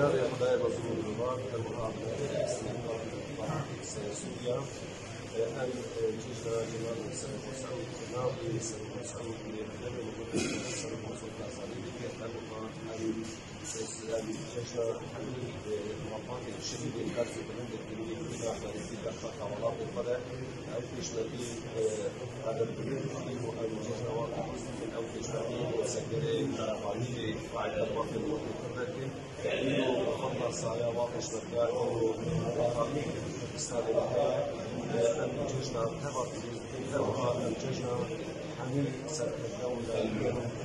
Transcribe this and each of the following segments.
جاري خدای مظلوم الوار المقام سوريا أن جيشنا جمال سلام مسعود ناوي سلام مسعود لخدمة مقدمة سلام مسعود الأصلي في خدمة أن جيشنا حمي مقام الشديد الكارثي بلند الدنيا كلها على في دقة حوالات القدر أو جيشنا في هذا البلد فيه أن جيشنا واقع أو جيشنا في سكرين عربانية وعلى الوقت المتمكن إنه خلص على واقع شبكات وقامين في استاد الحياة أن جيشنا ارتبط جيشنا حميل سلك الدولة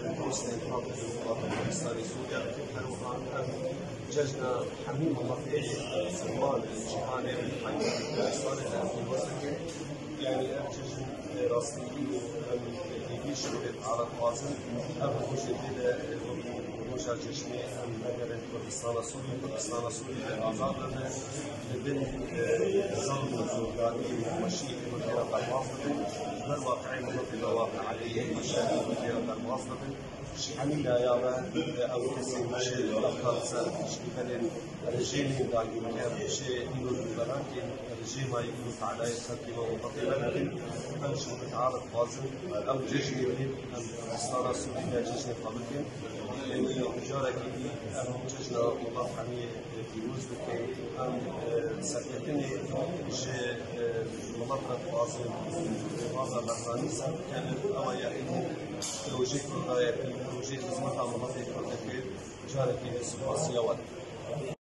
المسلم حاضر في المقاطعة الإسلامية سوريا أن جيشنا حميل منطقة سلمان الجهاني من حي الإسلامي في الوسط يعني الجيش راسي أن يجيش على القاسم أبو جديد جشنی اگر کردستان سوری آزاد لده لبن نظام زورگانی مشی مدیر پرواز لده در واقعی منطقه واقع علیه مشاهد مدیر پرواز لده شحنی دایابه او کسی مشهد افکار سر شکلن رژیمی داگی مکر بشه اینو دلاران که رژیم های اینو تعالی خلقی و منطقه لکن همشون بتعارض بازن او جشنی بین کردستان سوری جشنی قبل يعني جارك أم جشنا والله حمية في وزنك أم سكتني ش والله قاسم والله بحراني كان أويا بروجيك بروجيك زمان مناطق كردك جارك سباسية